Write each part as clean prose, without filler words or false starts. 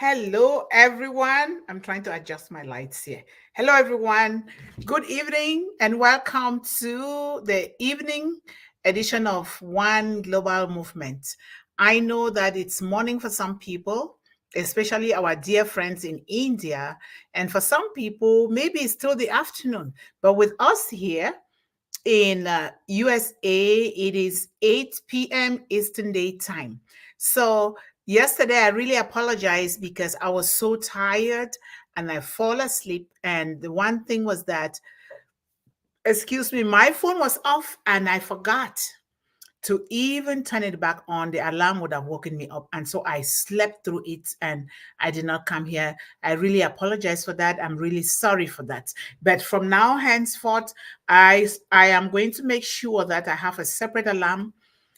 Hello, everyone. I'm trying to adjust my lights here. Hello, everyone. Good evening, and welcome to the evening edition of One Global Movement. I know that it's morning for some people, especially our dear friends in India, and for some people, maybe it's still the afternoon. But with us here, in USA, it is 8 p.m. Eastern Day Time. So yesterday, I really apologized because I was so tired and I fall asleep. And the one thing was that, excuse me, my phone was off and I forgot to even turn it back on. The alarm would have woken me up. And so I slept through it and I did not come here. I really apologize for that. I'm really sorry for that. But from now henceforth, I am going to make sure that I have a separate alarm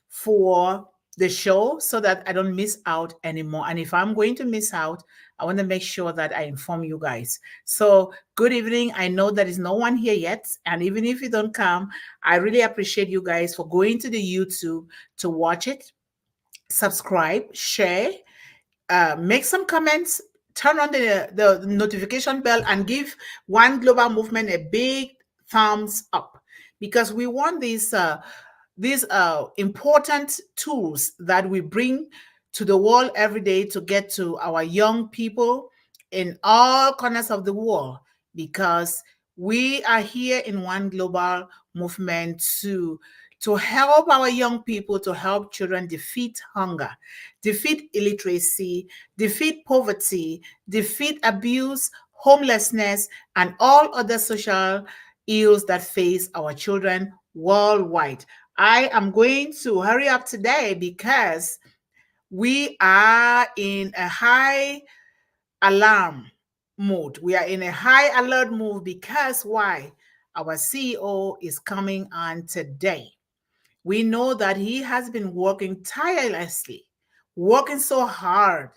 for the show so that I don't miss out anymore. And if I'm going to miss out, I want to make sure that I inform you guys. So, good evening. I know there is no one here yet. And even if you don't come, I really appreciate you guys for going to the YouTube to watch it, subscribe, share, make some comments, turn on the notification bell, and give One Global Movement a big thumbs up because we want these important tools that we bring to the world every day to get to our young people in all corners of the world because we are here in One Global Movement to help our young people, to help children defeat hunger, defeat illiteracy, defeat poverty, defeat abuse, homelessness, and all other social ills that face our children worldwide. I am going to hurry up today because we are in a high alarm mode. We are in a high alert mode because why? Our CEO is coming on today. We know that he has been working tirelessly, working so hard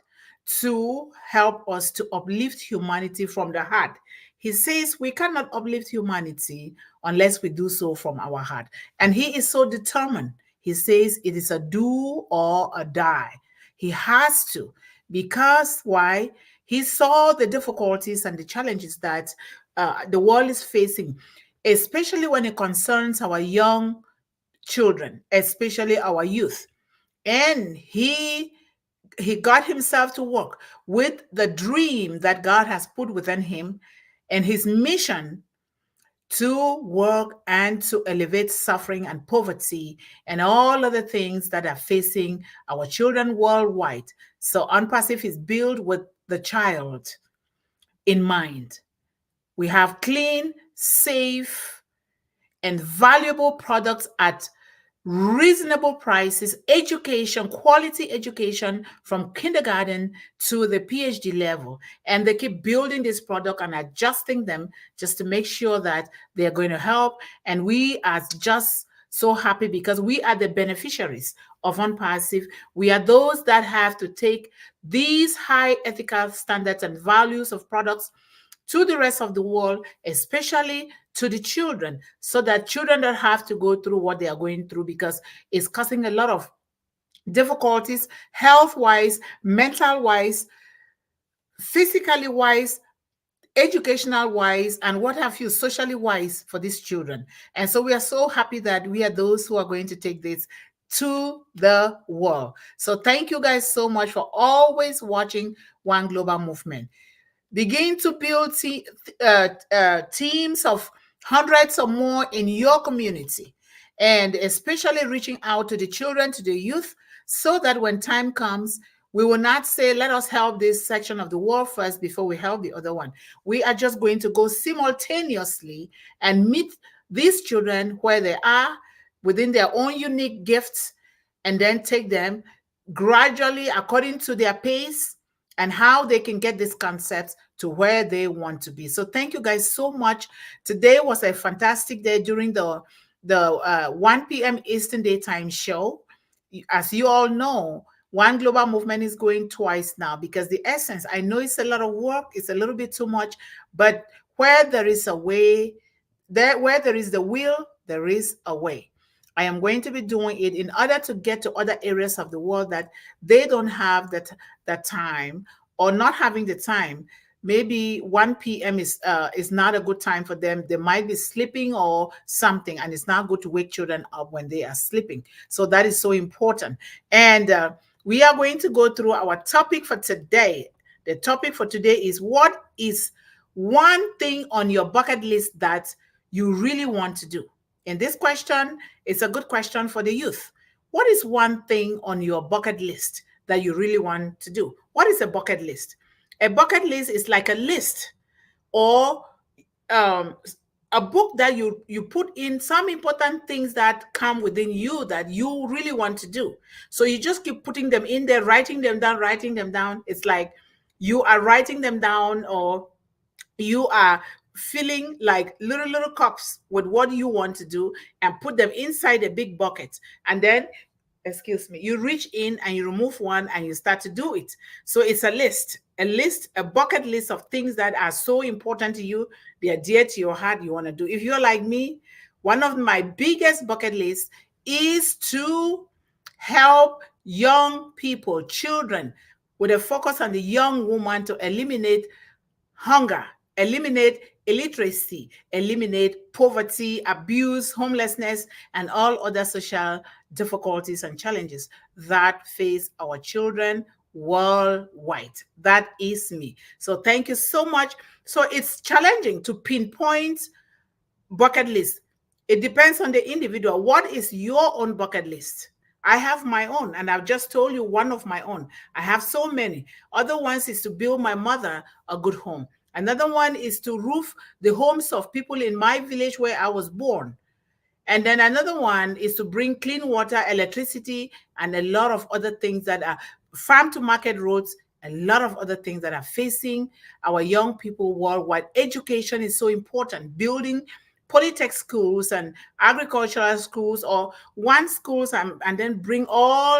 to help us to uplift humanity from the heart. He says we cannot uplift humanity unless we do so from our heart. And he is so determined. He says it is a do or a die. He has to, because why? He saw the difficulties and the challenges that the world is facing, especially when it concerns our young children, especially our youth. And he got himself to work with the dream that God has put within him and his mission to work and to elevate suffering and poverty and all other things that are facing our children worldwide. So Unpassive is built with the child in mind. We have clean, safe, and valuable products at reasonable prices, education, quality education from kindergarten to the PhD level. And they keep building this product and adjusting them just to make sure that they're going to help. And we are just so happy because we are the beneficiaries of Unpassive. We are those that have to take these high ethical standards and values of products to the rest of the world, especially to the children, so that children don't have to go through what they are going through because it's causing a lot of difficulties health wise, mental wise, physically wise, educational wise, and what have you, socially wise for these children. And so we are so happy that we are those who are going to take this to the world. So thank you guys so much for always watching One Global Movement. Begin to build teams of hundreds or more in your community, and especially reaching out to the children, to the youth, so that when time comes, we will not say, let us help this section of the world first before we help the other one. We are just going to go simultaneously and meet these children where they are within their own unique gifts and then take them gradually according to their pace and how they can get these concepts to where they want to be. So thank you guys so much. Today was a fantastic day during the 1 p.m. Eastern Daytime show. As you all know, One Global Movement is going twice now because the essence, I know it's a lot of work, it's a little bit too much, but where there is a way, where there is the will, there is a way. I am going to be doing it in order to get to other areas of the world that they don't have that time or not having the time. Maybe 1 p.m. is not a good time for them. They might be sleeping or something, and it's not good to wake children up when they are sleeping. So that is so important. And we are going to go through our topic for today. The topic for today is, what is one thing on your bucket list that you really want to do? And this question is a good question for the youth. What is one thing on your bucket list that you really want to do? What is a bucket list? A bucket list is like a list, or um, a book that you put in some important things that come within you that you really want to do. So you just keep putting them in there, writing them down, writing them down. It's like you are writing them down, or you are filling like little cups with what you want to do and put them inside a big bucket. And then, excuse me, you reach in and you remove one and you start to do it. So it's a list, a bucket list of things that are so important to you. They are dear to your heart, you want to do. If you're like me, one of my biggest bucket lists is to help young people, children, with a focus on the young woman, to eliminate hunger, eliminate illiteracy, eliminate poverty, abuse, homelessness, and all other social difficulties and challenges that face our children worldwide. That is me. So thank you so much. So it's challenging to pinpoint bucket list. It depends on the individual. What is your own bucket list? I have my own, and I've just told you one of my own. I have so many. Other ones is to build my mother a good home. Another one is to roof the homes of people in my village where I was born. And then another one is to bring clean water, electricity, and a lot of other things that are farm to market roads, a lot of other things that are facing our young people worldwide. Education is so important. Building polytech schools and agricultural schools, or one schools, and then bring all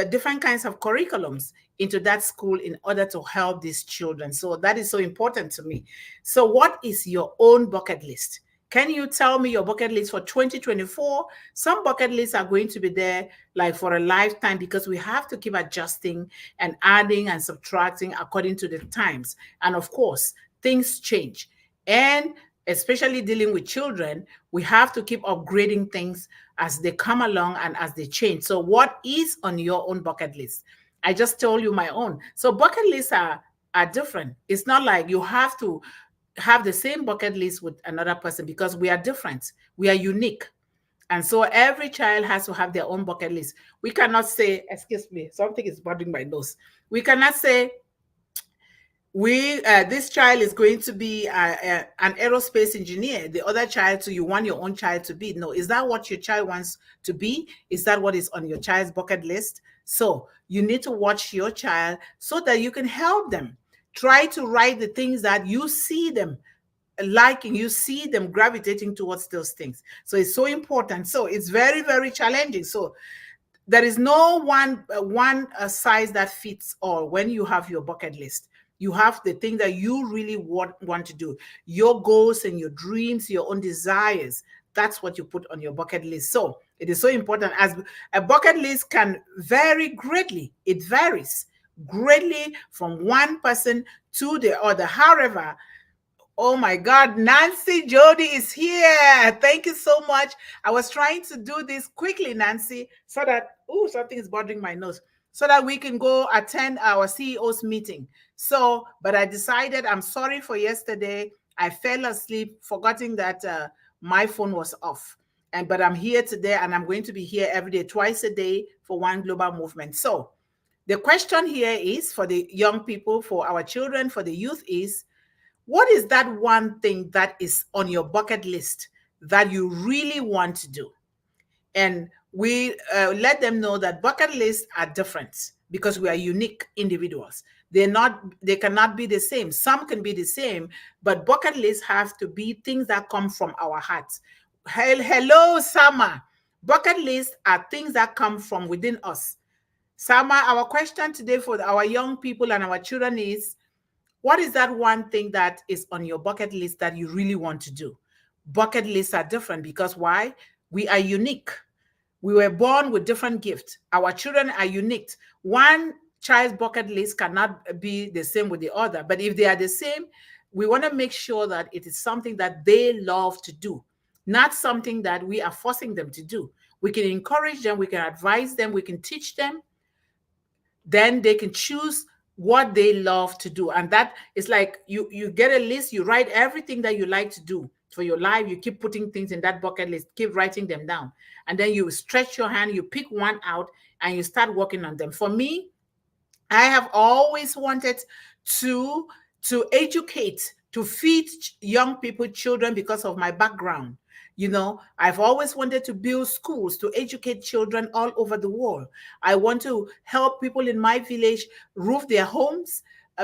different kinds of curriculums into that school in order to help these children. So that is so important to me. So what is your own bucket list? Can you tell me your bucket list for 2024? Some bucket lists are going to be there like for a lifetime, because we have to keep adjusting and adding and subtracting according to the times. And of course, things change. And especially dealing with children, we have to keep upgrading things as they come along and as they change. So what is on your own bucket list? I just told you my own. So bucket lists are different. It's not like you have to have the same bucket list with another person, because we are different. We are unique. And so every child has to have their own bucket list. We cannot say, excuse me, something is bothering my nose. We cannot say, this child is going to be an aerospace engineer. The other child, so you want your own child to be. No, is that what your child wants to be? Is that what is on your child's bucket list? So you need to watch your child so that you can help them. Try to write the things that you see them liking, you see them gravitating towards those things. So it's so important. So it's very, very challenging. So there is no one size that fits all when you have your bucket list. You have the thing that you really want to do, your goals and your dreams, your own desires. That's what you put on your bucket list. So it is so important, as a bucket list can vary greatly. It varies greatly from one person to the other. However, oh my God, Nancy Jody is here. Thank you so much. I was trying to do this quickly, Nancy, so that, oh, something is bothering my nose, so that we can go attend our CEO's meeting. So, but I decided, I'm sorry for yesterday. I fell asleep, forgetting that my phone was off. But I'm here today, and I'm going to be here every day, twice a day, for One Global Movement. So the question here is, for the young people, for our children, for the youth, is, what is that one thing that is on your bucket list that you really want to do? And we let them know that bucket lists are different, because we are unique individuals. They cannot be the same. Some can be the same, but bucket lists have to be things that come from our hearts. Hello, Sama. Bucket lists are things that come from within us. Sama, our question today for our young people and our children is, what is that one thing that is on your bucket list that you really want to do? Bucket lists are different, because why? We are unique. We were born with different gifts. Our children are unique. One child's bucket list cannot be the same with the other. But if they are the same, we want to make sure that it is something that they love to do, not something that we are forcing them to do. We can encourage them, we can advise them, we can teach them, then they can choose what they love to do. And that is like you get a list, you write everything that you like to do for your life, you keep putting things in that bucket list, keep writing them down, and then you stretch your hand, you pick one out, and you start working on them. For me, I have always wanted to educate, to feed young people, children, because of my background. You know, I've always wanted to build schools to educate children all over the world. I want to help people in my village roof their homes,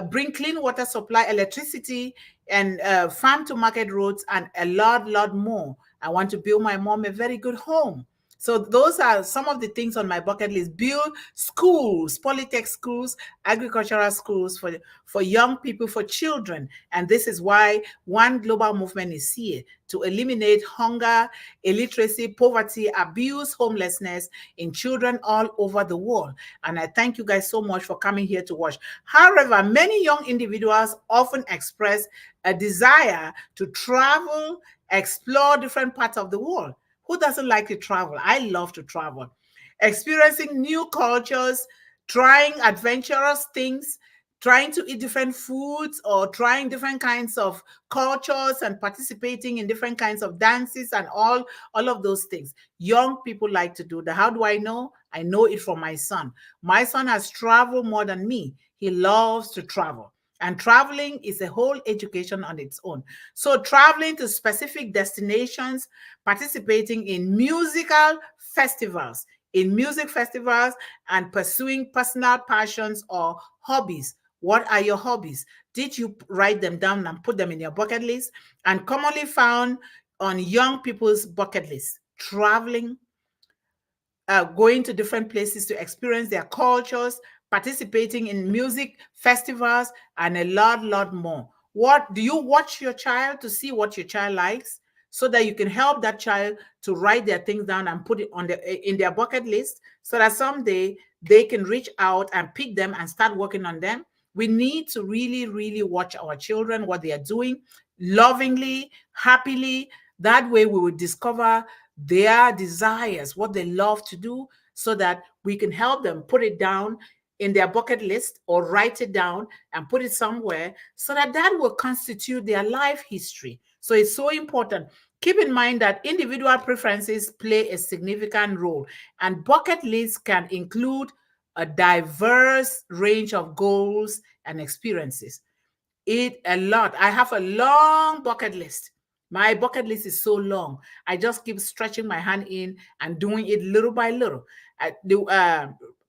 bring clean water supply, electricity, and farm to market roads, and a lot more. I want to build my mom a very good home. So those are some of the things on my bucket list. Build schools, polytech schools, agricultural schools for young people, for children. And this is why one global movement is here to eliminate hunger, illiteracy, poverty, abuse, homelessness in children all over the world. And I thank you guys so much for coming here to watch. However, many young individuals often express a desire to travel, explore different parts of the world. Who doesn't like to travel? I love to travel. Experiencing new cultures, trying adventurous things, trying to eat different foods, or trying different kinds of cultures and participating in different kinds of dances and all of those things. Young people like to do that. How do I know? I know it from my son. My son has traveled more than me. He loves to travel. And traveling is a whole education on its own. So traveling to specific destinations, participating in musical festivals, and pursuing personal passions or hobbies. What are your hobbies? Did you write them down and put them in your bucket list? And commonly found on young people's bucket list: traveling, going to different places to experience their cultures, participating in music festivals, and a lot more. What do you watch your child to see what your child likes, so that you can help that child to write their things down and put it on in their bucket list, so that someday they can reach out and pick them and start working on them? We need to really watch our children, what they are doing, lovingly, happily. That way we will discover their desires, what they love to do, so that we can help them put it down in their bucket list or write it down and put it somewhere, so that that will constitute their life history. So it's so important. Keep in mind that individual preferences play a significant role, and bucket lists can include a diverse range of goals and experiences. It a lot. I have a long bucket list. My bucket list is so long. I just keep stretching my hand in and doing it little by little.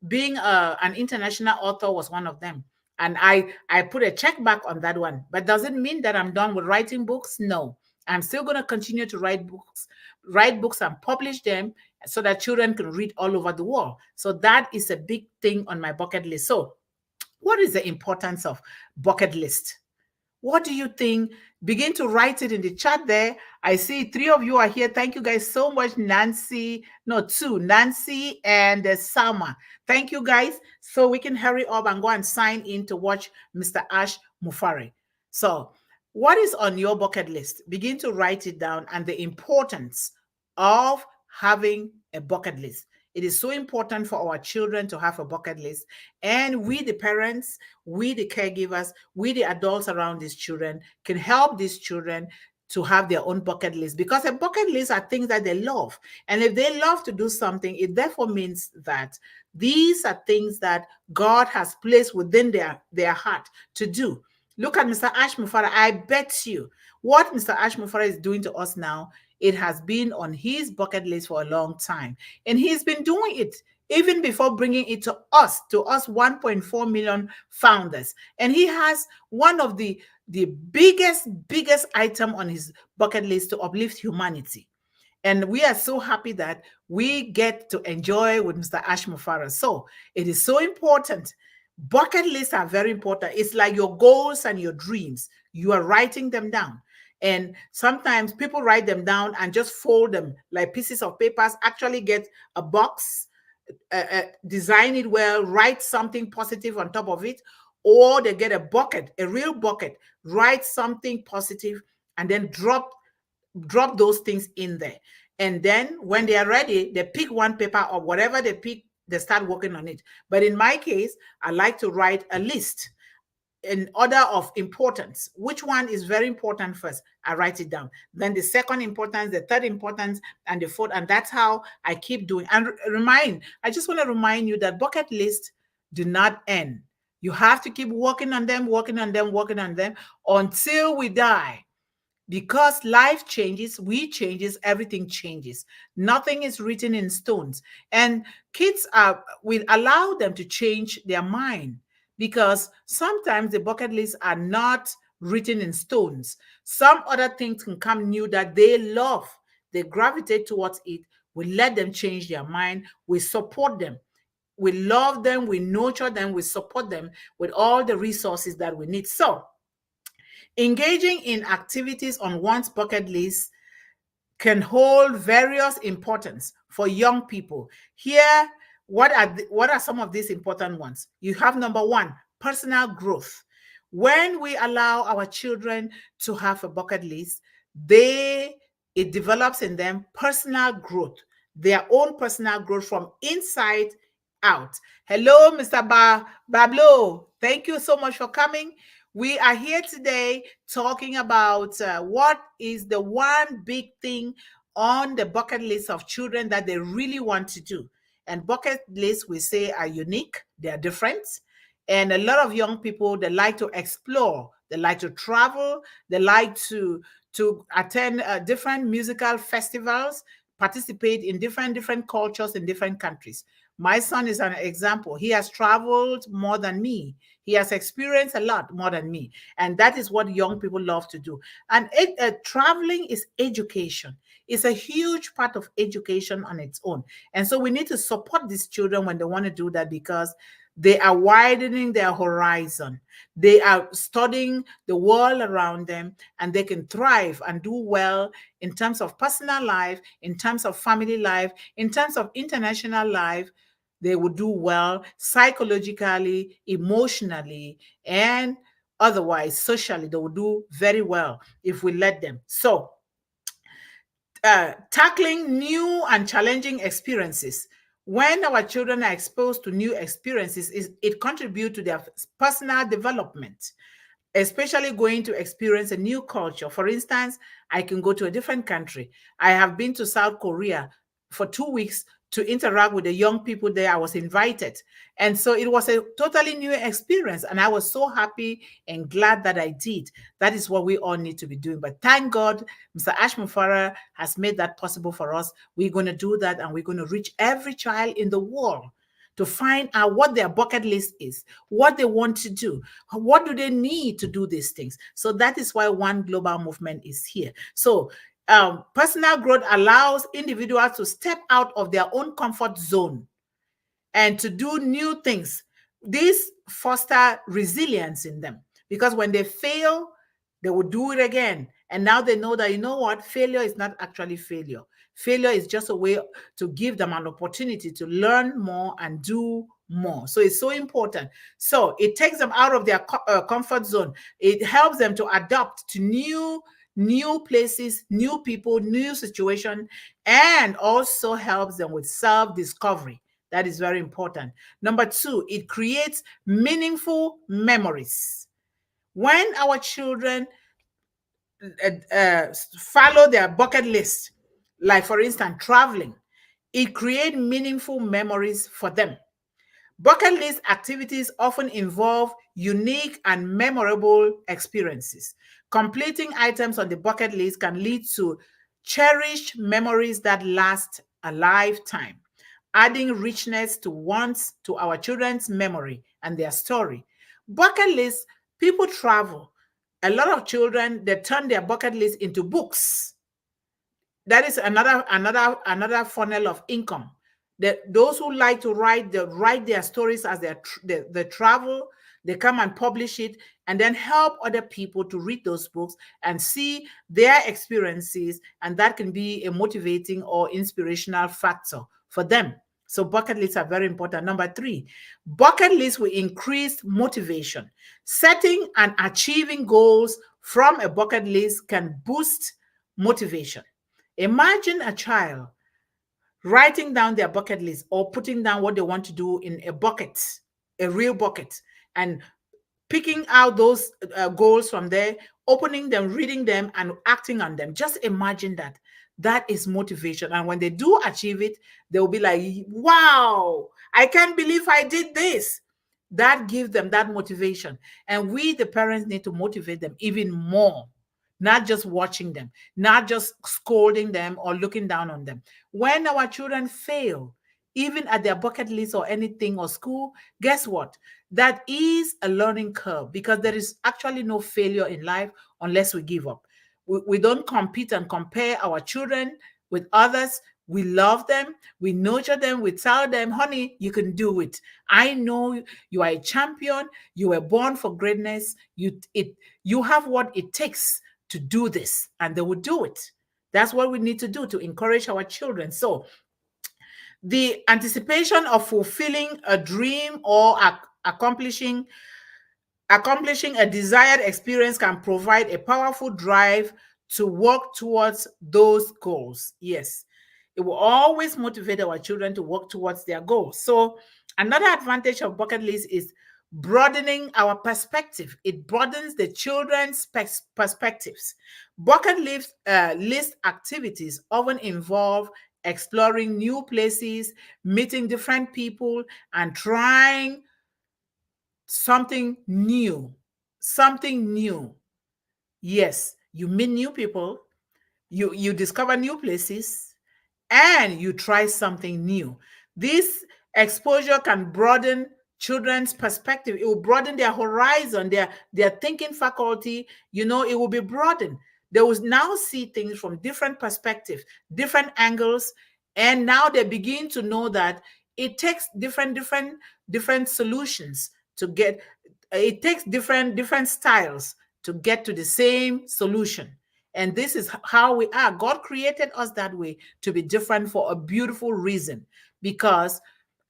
Being an international author was one of them. And I put a check back on that one. But does it mean that I'm done with writing books? No. I'm still going to continue to write books and publish them, so that children can read all over the world. So that is a big thing on my bucket list. So what is the importance of bucket list? What do you think? Begin to write it in the chat there. I see 3 of you are here. Thank you guys so much. Nancy and Sama. Thank you guys. So we can hurry up and go and sign in to watch Mr. Ash Mufari. So what is on your bucket list? Begin to write it down, and the importance of having a bucket list. It is so important for our children to have a bucket list. And we, the parents, we, the caregivers, we, the adults around these children, can help these children to have their own bucket list, because a bucket list are things that they love. And if they love to do something, it therefore means that these are things that God has placed within their heart to do. Look at Mr. Ash Mufara. I bet you what Mr. Ash Mufara is doing to us now, it has been on his bucket list for a long time. And he's been doing it even before bringing it to us 1.4 million founders. And he has one of the biggest item on his bucket list to uplift humanity. And we are so happy that we get to enjoy with Mr. Ash Mufara. So it is so important. Bucket lists are very important. It's like your goals and your dreams. You are writing them down. And sometimes people write them down and just fold them like pieces of papers, actually get a box design it well, write something positive on top of it, or they get a bucket, a real bucket, write something positive, and then drop those things in there. And then when they are ready, they pick one paper or whatever they pick, they start working on it. But in my case, I like to write a list in order of importance. Which one is very important first? I write it down. Then the second importance, the third importance, and the fourth. And that's how I keep doing. And I just want to remind you that bucket lists do not end. You have to keep working on them, working on them, working on them until we die. Because life changes, we changes, everything changes. Nothing is written in stones. And kids will allow them to change their mind, because sometimes the bucket lists are not written in stones. Some other things can come new that they love. They gravitate towards it. We let them change their mind. We support them. We love them. We nurture them. We support them with all the resources that we need. So, engaging in activities on one's bucket list can hold various importance for young people. Here, what are some of these important ones? You have number one, personal growth. When we allow our children to have a bucket list, it develops in them personal growth, their own personal growth from inside out. Hello, Mr. Bablo. Thank you so much for coming. We are here today talking about what is the one big thing on the bucket list of children that they really want to do. And bucket lists, we say, are unique, they're different. And a lot of young people, they like to explore, they like to travel, they like to attend different musical festivals, participate in different cultures in different countries. My son is an example. He has traveled more than me. He has experienced a lot more than me. And that is what young people love to do. And traveling is education. It's a huge part of education on its own. And so we need to support these children when they want to do that, because they are widening their horizon. They are studying the world around them, and they can thrive and do well in terms of personal life, in terms of family life, in terms of international life. They will do well psychologically, emotionally, and otherwise socially. They will do very well if we let them. So, tackling new and challenging experiences. When our children are exposed to new experiences, it contributes to their personal development, especially going to experience a new culture. For instance, I can go to a different country. I have been to South Korea for 2 weeks to interact with the young people there. I was invited. And so it was a totally new experience. And I was so happy and glad that I did. That is what we all need to be doing. But thank God, Mr. Ashmufara has made that possible for us. We're going to do that, and we're going to reach every child in the world to find out what their bucket list is, what they want to do, what do they need to do these things. So that is why One Global Movement is here. So personal growth allows individuals to step out of their own comfort zone and to do new things. This foster resilience in them, because when they fail, they will do it again. And now they know that, you know what, failure is not actually failure. Failure is just a way to give them an opportunity to learn more and do more. So it's so important. So it takes them out of their comfort zone. It helps them to adapt to new places, new people, new situation, and also helps them with self-discovery. That is very important. Number two, it creates meaningful memories. When our children follow their bucket list, like for instance, traveling, it creates meaningful memories for them. Bucket list activities often involve unique and memorable experiences. Completing items on the bucket list can lead to cherished memories that last a lifetime, adding richness to our children's memory and their story. Bucket lists, people travel. A lot of children, they turn their bucket list into books. That is another funnel of income. Those who like to write their stories as they travel, they come and publish it, and then help other people to read those books and see their experiences, and that can be a motivating or inspirational factor for them. So bucket lists are very important. Number three, bucket lists will increase motivation. Setting and achieving goals from a bucket list can boost motivation. Imagine a child writing down their bucket list or putting down what they want to do in a bucket, a real bucket, and picking out those goals from there, opening them, reading them, and acting on them. Just imagine that. That is motivation. And when they do achieve it, they'll be like, wow, I can't believe I did this. That gives them that motivation. And we, the parents, need to motivate them even more, not just watching them, not just scolding them or looking down on them. When our children fail, even at their bucket list or anything or school, guess what? That is a learning curve, because there is actually no failure in life unless we give up. We don't compete and compare our children with others. We love them. We nurture them. We tell them, honey, you can do it. I know you are a champion. You were born for greatness. You have what it takes to do this, and they will do it. That's what we need to do to encourage our children. So the anticipation of fulfilling a dream or accomplishing a desired experience can provide a powerful drive to work towards those goals. Yes, it will always motivate our children to work towards their goals. So another advantage of bucket list is broadening our perspective. It broadens the children's perspectives. Bucket list activities often involve exploring new places, meeting different people, and trying something new. Something new. Yes, you meet new people, you discover new places, and you try something new. This exposure can broaden children's perspective. It will broaden their horizon, their thinking faculty. You know, it will be broadened. They will now see things from different perspectives, different angles, and now they begin to know that it takes different solutions to get. It takes different styles to get to the same solution. And this is how we are. God created us that way, to be different for a beautiful reason, because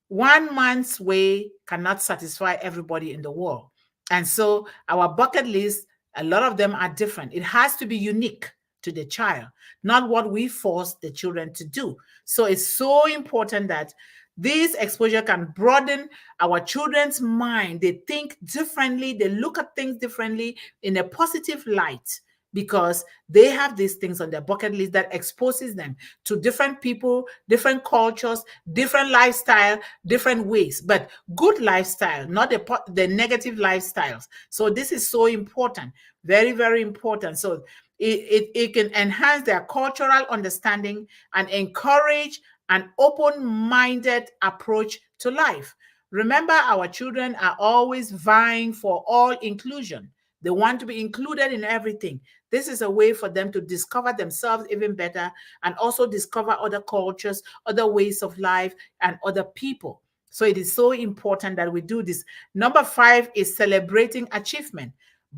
one man's way cannot satisfy everybody in the world. And so our bucket list, a lot of them are different. It has to be unique to the child, not what we force the children to do. So it's so important that this exposure can broaden our children's mind. They think differently, they look at things differently in a positive light, because they have these things on their bucket list that exposes them to different people, different cultures, different lifestyle, different ways, but good lifestyle, not the negative lifestyles. So this is so important, very, very important. So it can enhance their cultural understanding and encourage an open-minded approach to life. Remember, our children are always vying for all inclusion. They want to be included in everything. This is a way for them to discover themselves even better, and also discover other cultures, other ways of life, and other people. So it is so important that we do this. Number 5 is celebrating achievement.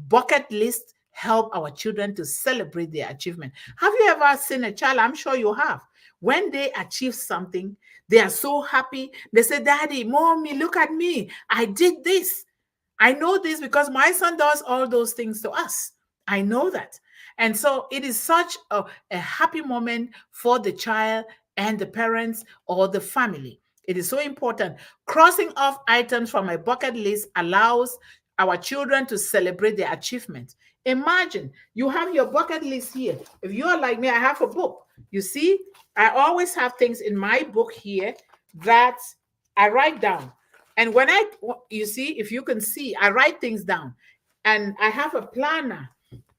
Bucket list help our children to celebrate their achievement. Have you ever seen a child? I'm sure you have. When they achieve something, they are so happy. They say, Daddy, Mommy, look at me. I did this. I know this because my son does all those things to us. I know that. And so it is such a happy moment for the child and the parents or the family. It is so important. Crossing off items from a bucket list allows our children to celebrate their achievements. Imagine you have your bucket list here. If you are like me, I have a book. You see, I always have things in my book here that I write down. And when you see, if you can see, I write things down. And I have a planner.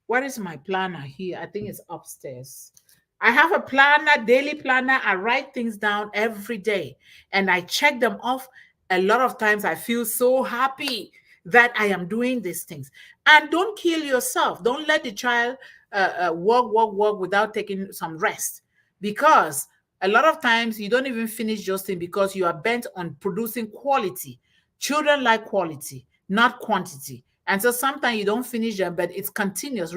Where is my planner here? I think it's upstairs. I have a planner, daily planner. I write things down every day and I check them off. A lot of times I feel so happy that I am doing these things. And don't kill yourself. Don't let the child work without taking some rest, because a lot of times you don't even finish those things because you are bent on producing quality. Children like quality, not quantity. And so sometimes you don't finish them, but it's continuous.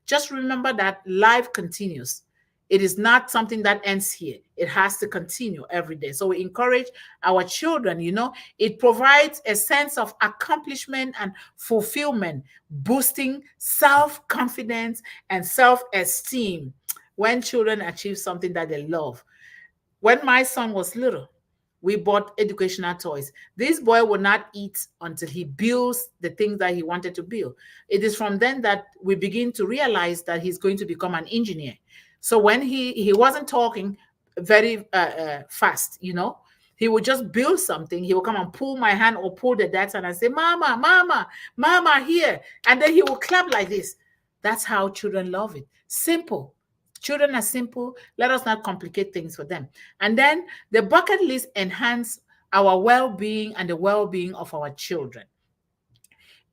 Just remember that life continues. It is not something that ends here. It has to continue every day. So we encourage our children, it provides a sense of accomplishment and fulfillment, boosting self-confidence and self-esteem when children achieve something that they love. When my son was little, we bought educational toys. This boy will not eat until he builds the things that he wanted to build. It is from then that we begin to realize that he's going to become an engineer. So when he wasn't talking very fast, he would just build something. He would come and pull my hand or pull the dad's hand and say, "Mama, mama, mama, here." And then he will clap like this. That's how children love it. Simple. Children are simple. Let us not complicate things for them. And then the bucket list enhance our well-being and the well-being of our children.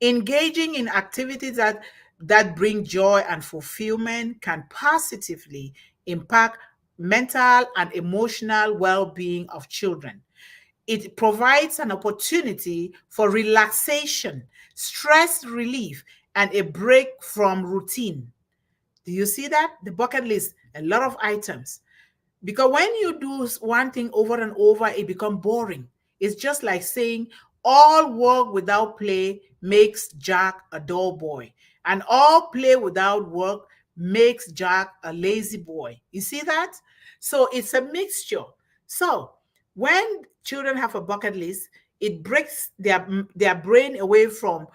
Engaging in activities that bring joy and fulfillment can positively impact mental and emotional well-being of children. It provides an opportunity for relaxation, stress relief, and a break from routine. Do you see that? The bucket list, a lot of items. Because when you do one thing over and over, it becomes boring. It's just like saying all work without play makes Jack a dull boy, and all play without work makes Jack a lazy boy. You see that? So it's a mixture. So when children have a bucket list, it breaks their brain away from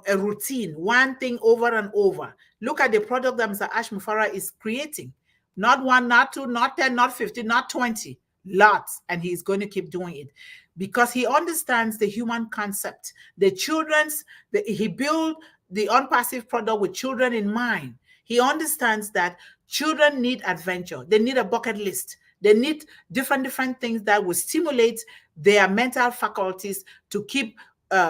a routine, one thing over and over. Look at the product that Mr. Ash Mufara is creating. Not one, not two, not 10, not 50, not 20. Lots. And he's going to keep doing it because he understands the human concept. He built the unpassive product with children in mind. He understands that children need adventure. They need a bucket list. They need different things that will stimulate their mental faculties to keep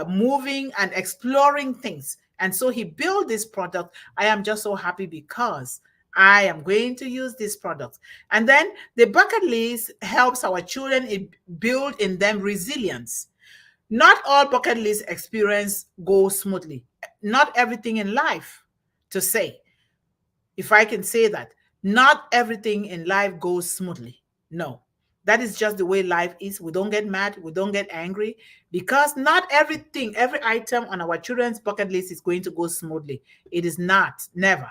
moving and exploring things. And so he built this product. I am just so happy because I am going to use this product. And then the bucket list helps our children build in them resilience. Not all bucket list experience goes smoothly. Not everything in life, to say, if I can say that, not everything in life goes smoothly. No, that is just the way life is. We don't get mad. We don't get angry because not everything, every item on our children's bucket list is going to go smoothly. It is not, never.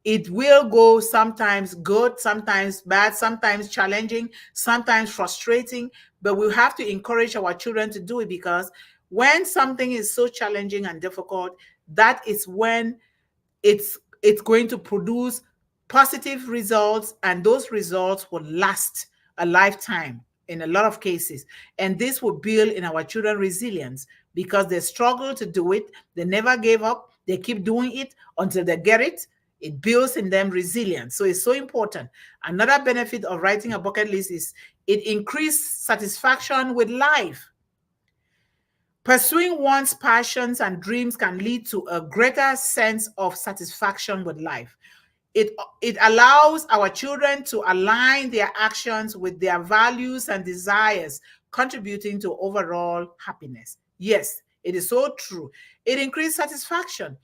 It will go sometimes good, sometimes bad, sometimes challenging, sometimes frustrating, but we have to encourage our children to do it because when something is so challenging and difficult, that is when it's going to produce positive results, and those results will last a lifetime in a lot of cases. And this will build in our children resilience because they struggle to do it. They never gave up. They keep doing it until they get it. It builds in them resilience. So it's so important. Another benefit of writing a bucket list is it increases satisfaction with life. Pursuing one's passions and dreams can lead to a greater sense of satisfaction with life. It allows our children to align their actions with their values and desires, contributing to overall happiness. Yes, it is so true. It increases satisfaction.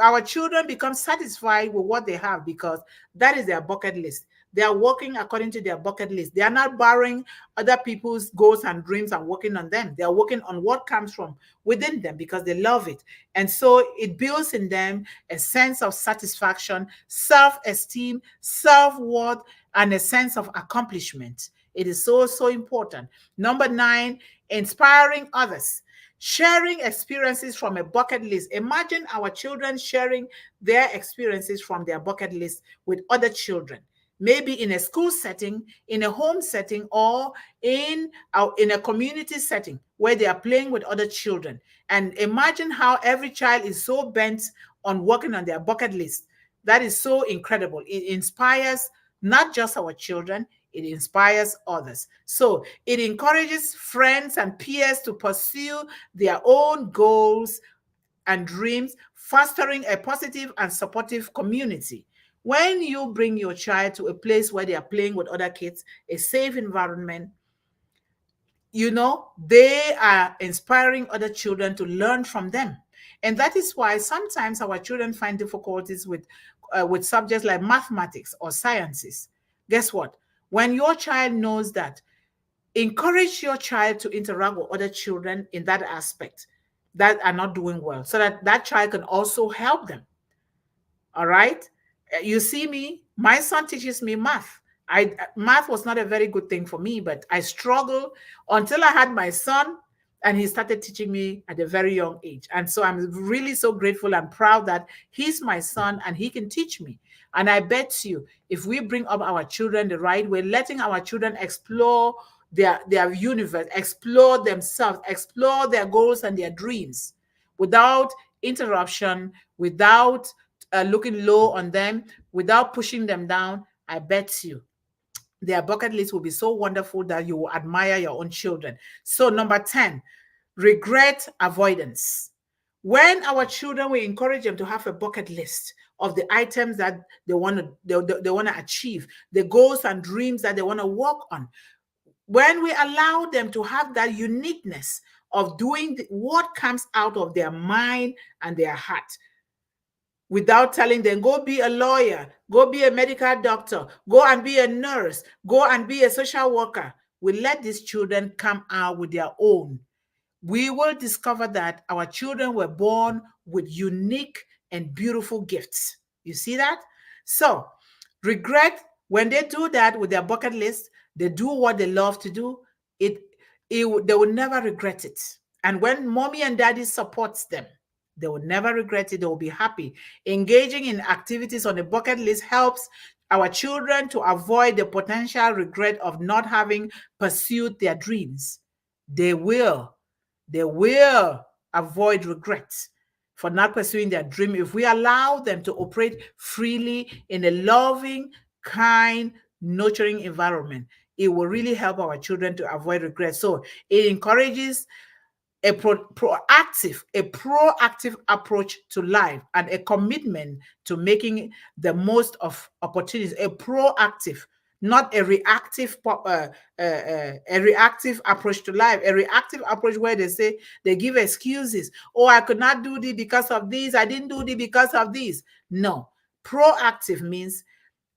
Our children become satisfied with what they have because that is their bucket list. They are working according to their bucket list. They are not borrowing other people's goals and dreams and working on them. They are working on what comes from within them because they love it. And so it builds in them a sense of satisfaction, self-esteem, self-worth, and a sense of accomplishment. It is so, so important. Number 9, inspiring others. Sharing experiences from a bucket list. Imagine our children sharing their experiences from their bucket list with other children. Maybe in a school setting, in a home setting, or in a community setting where they are playing with other children. And imagine how every child is so bent on working on their bucket list. That is so incredible. It inspires not just our children, it inspires others. So it encourages friends and peers to pursue their own goals and dreams, fostering a positive and supportive community. When you bring your child to a place where they are playing with other kids, a safe environment, they are inspiring other children to learn from them. And that is why sometimes our children find difficulties with subjects like mathematics or sciences. Guess what? When your child knows that, encourage your child to interact with other children in that aspect that are not doing well, so that that child can also help them. All right. You see me, my son teaches me math. Math was not a very good thing for me, but I struggled until I had my son, and he started teaching me at a very young age. And so I'm really so grateful and proud that he's my son and he can teach me. And I bet you, if we bring up our children the right way, letting our children explore their universe, explore themselves, explore their goals and their dreams without interruption, without looking low on them, without pushing them down, I bet you their bucket list will be so wonderful that you will admire your own children. So, number 10, regret avoidance. When our children, we encourage them to have a bucket list of the items that they want to achieve, the goals and dreams that they want to work on. When we allow them to have that uniqueness of doing what comes out of their mind and their heart, without telling them, go be a lawyer, go be a medical doctor, go and be a nurse, go and be a social worker. We let these children come out with their own. We will discover that our children were born with unique and beautiful gifts. You see that? So, regret, when they do that with their bucket list, they do what they love to do, they will never regret it. And when mommy and daddy supports them, they will never regret it. They will be happy. Engaging in activities on the bucket list helps our children to avoid the potential regret of not having pursued their dreams. They will avoid regrets for not pursuing their dream if we allow them to operate freely in a loving, kind, nurturing environment. It will really help our children to avoid regret. So it encourages a proactive approach to life and a commitment to making the most of opportunities. A proactive, not a reactive approach to life. A reactive approach where they give excuses. Oh, I could not do this because of this. I didn't do this because of this. No. Proactive means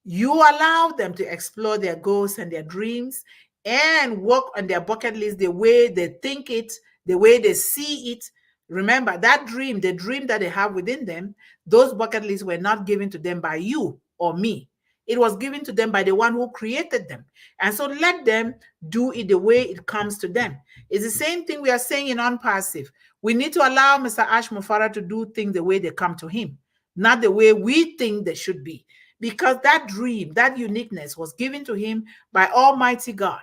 you allow them to explore their goals and their dreams and work on their bucket list the way they think it, the way they see it. Remember, that dream, the dream that they have within them, those bucket lists were not given to them by you or me. It was given to them by the one who created them. And so let them do it the way it comes to them. It's the same thing we are saying in Unpassive. We need to allow Mr. Ash Mufara to do things the way they come to him, not the way we think they should be. Because that dream, that uniqueness was given to him by Almighty God.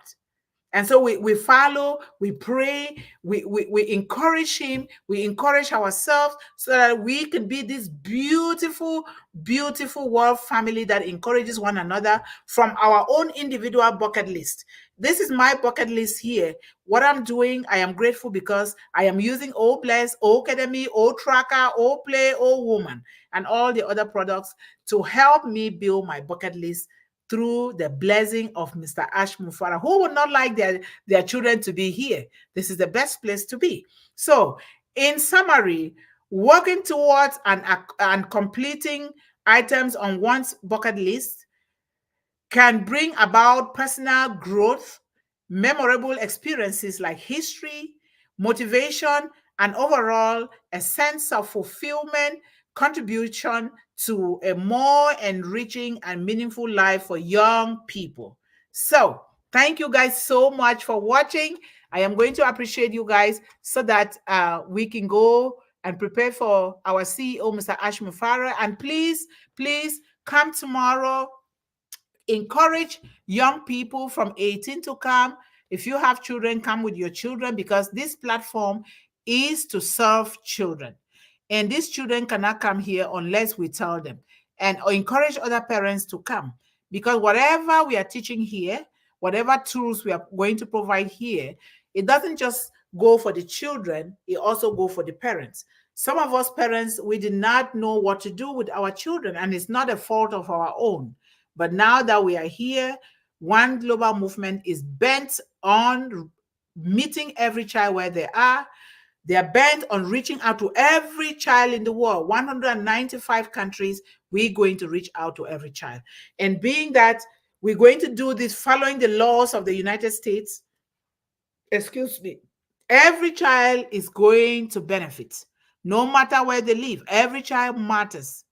And so we follow, we pray, we encourage him, we encourage ourselves so that we can be this beautiful, beautiful world family that encourages one another from our own individual bucket list. This is my bucket list here. What I'm doing, I am grateful because I am using O Bless, O Academy, O Tracker, O Play, O Woman, and all the other products to help me build my bucket list through the blessing of Mr. Ash Mufara, who would not like their children to be here. This is the best place to be. So, in summary, working towards and completing items on one's bucket list can bring about personal growth, memorable experiences like history, motivation, and overall a sense of fulfillment, contribution to a more enriching and meaningful life for young people. So, thank you guys so much for watching. I am going to appreciate you guys so that we can go and prepare for our CEO, Mr. Ash Mufara. And please, please come tomorrow. Encourage young people from 18 to come. If you have children, come with your children, because this platform is to serve children. And these children cannot come here unless we tell them, and encourage other parents to come, because whatever we are teaching here, whatever tools we are going to provide here, it doesn't just go for the children, it also go for the parents. Some of us parents, we did not know what to do with our children, and it's not a fault of our own. But now that we are here, One Global Movement is bent on meeting every child where they are. They are bent on reaching out to every child in the world. 195 countries, we're going to reach out to every child. And being that We're going to do this following the laws of the United States. Excuse me. Every child is going to benefit, no matter where they live. Every child matters.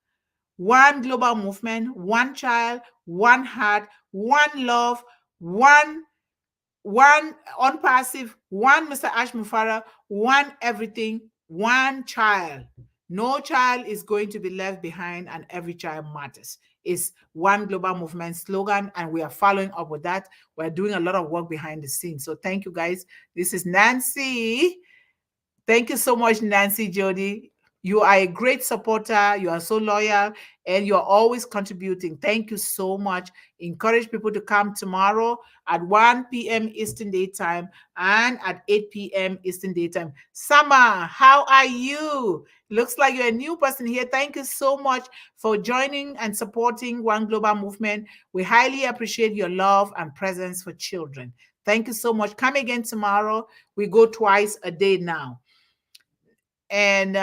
One global movement, one child, one heart, one love, one unpassive, one Mr. Ashmufara, one everything, one child. No child is going to be left behind, and every child matters. It's one global movement slogan, and we are following up with that. We're doing a lot of work behind the scenes. So thank you, guys. This is Nancy. Thank you so much, Nancy Jody. You are a great supporter. You are so loyal, and you're always contributing. Thank you so much. Encourage people to come tomorrow at 1 p.m. Eastern Daytime and at 8 p.m. Eastern Daytime. Sama, how are you? Looks like you're a new person here. Thank you so much for joining and supporting One Global Movement. We highly appreciate your love and presence for children. Thank you so much. Come again tomorrow. We go twice a day now. And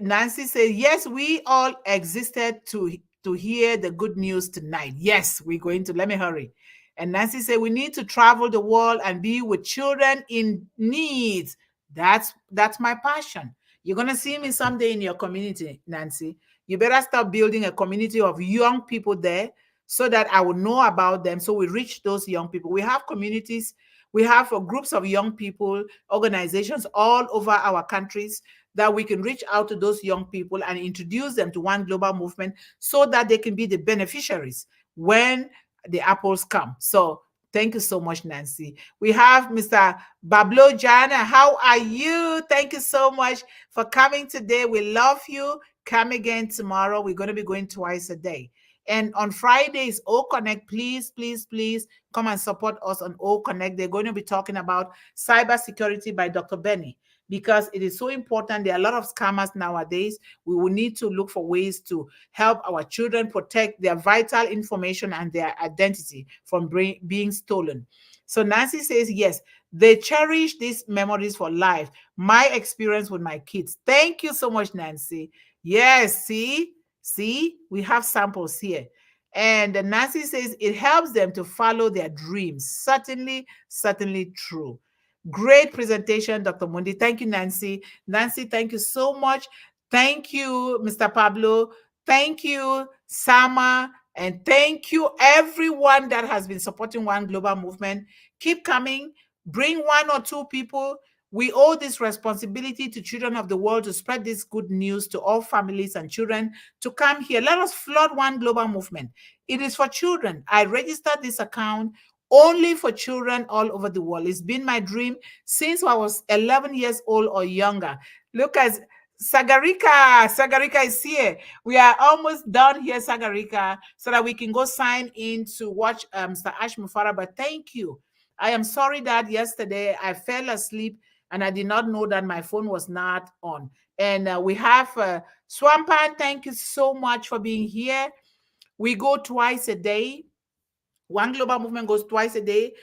Nancy said, yes, we all existed to hear the good news tonight. Yes, we're going to. Let me hurry. And Nancy said, we need to travel the world and be with children in need. That's my passion. You're going to see me someday in your community, Nancy. You better start building a community of young people there so that I will know about them. So we reach those young people. We have communities. We have groups of young people, organizations all over our countries that we can reach out to those young people and introduce them to One Global Movement so that they can be the beneficiaries when the apples come. So thank you so much, Nancy. We have Mr. Bablo Jana. How are you? Thank you so much for coming today. We love you. Come again tomorrow. We're going to be going twice a day. And on Fridays, O Connect, please, please, please come and support us on O Connect. They're going to be talking about cybersecurity by Dr. Benny, because it is so important. There are a lot of scammers nowadays. We will need to look for ways to help our children protect their vital information and their identity from being stolen. So Nancy says, yes, they cherish these memories for life. My experience with my kids. Thank you so much, Nancy. Yes, see, we have samples here. And Nancy says it helps them to follow their dreams. Certainly, certainly true. Great presentation, Dr. Mundih. Thank you, Nancy. Nancy, thank you so much. Thank you, Mr. Pablo. Thank you, Sama. And thank you, everyone that has been supporting One Global Movement. Keep coming. Bring one or two people. We owe this responsibility to children of the world to spread this good news to all families and children to come here. Let us flood One Global Movement. It is for children. I registered this account only for children all over the world. It's been my dream since I was 11 years old or younger. Look at Sagarika. Sagarika is here. We are almost done here, Sagarika, so that we can go sign in to watch Mr. Ash Mufara. But thank you. I am sorry that yesterday I fell asleep and I did not know that my phone was not on. And we have Swampan. Thank you so much for being here. We go twice a day. One Global Movement goes twice a day.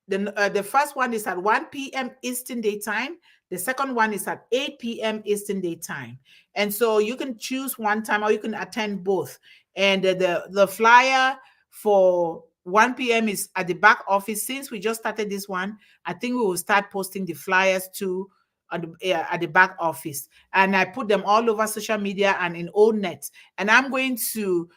The first one is at 1 p.m. Eastern Daytime. The second one is at 8 p.m. Eastern Daytime. And so you can choose one time or you can attend both. And the flyer for 1 p.m. is at the back office. Since we just started this one, I think we will start posting the flyers too at the back office. And I put them all over social media and in ONET. And I'm going to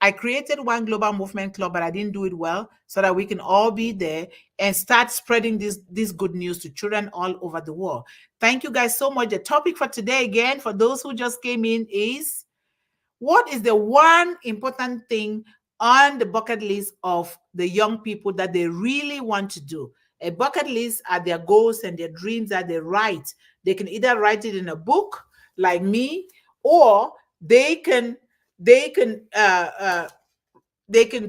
I created One Global Movement Club, but I didn't do it well, so that we can all be there and start spreading this good news to children all over the world. Thank you guys so much. The topic for today, again, for those who just came in, is what is the one important thing on the bucket list of the young people that they really want to do? A bucket list are their goals and their dreams that they write. They can either write it in a book like me, or they can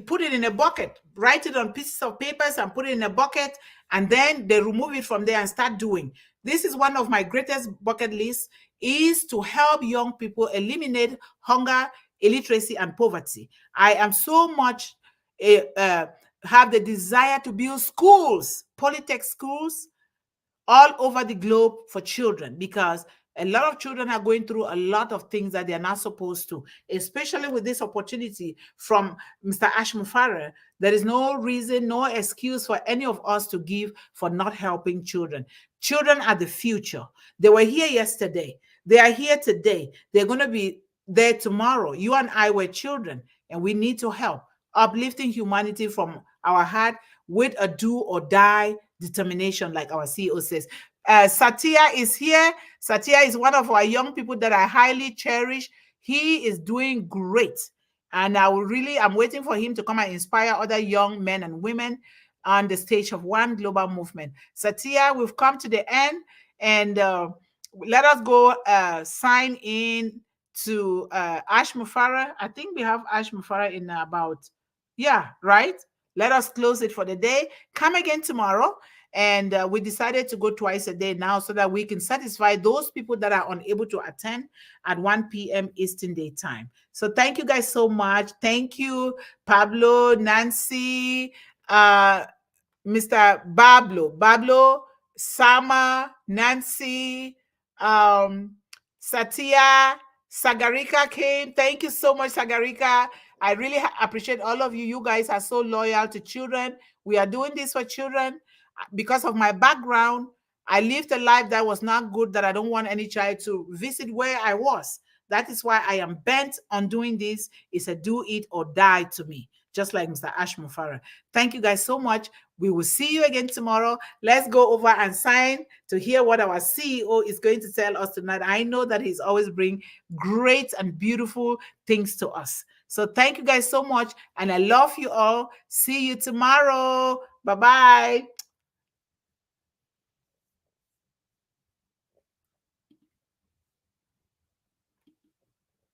put it in a bucket, write it on pieces of papers and put it in a bucket, and then they remove it from there and start doing. This is one of my greatest bucket lists, is to help young people eliminate hunger, illiteracy, and poverty. I am so much have the desire to build schools, polytech schools, all over the globe for children, because A lot of children are going through a lot of things that they're not supposed to, especially with this opportunity from Mr. Ashmufara. There is no reason, no excuse for any of us to give for not helping children. Children are the future. They were here yesterday. They are here today. They're going to be there tomorrow. You and I were children, and we need to help. Uplifting humanity from our heart with a do or die determination, like our CEO says. Satya is here. Satya is one of our young people that I highly cherish. He is doing great. And I'm waiting for him to come and inspire other young men and women on the stage of one global movement. Satya, we've come to the end, and let us go sign in to Ash Mufara. I think we have Ash Mufara in about, yeah, right? Let us close it for the day. Come again tomorrow. And we decided to go twice a day now so that we can satisfy those people that are unable to attend at 1 p.m. Eastern Daytime. So thank you guys so much. Thank you, Pablo, Nancy, Mr. Bablo, Sama, Nancy, Satya, Sagarika came. Thank you so much, Sagarika. I really appreciate all of you. You guys are so loyal to children. We are doing this for children. Because of my background, I lived a life that was not good, that I don't want any child to visit where I was. That is why I am bent on doing this. It's a do it or die to me, just like Mr. Ash Mufara. Thank you guys so much. We will see you again tomorrow. Let's go over and sign to hear what our CEO is going to tell us tonight. I know that he's always bring great and beautiful things to us. So thank you guys so much. And I love you all. See you tomorrow. Bye-bye.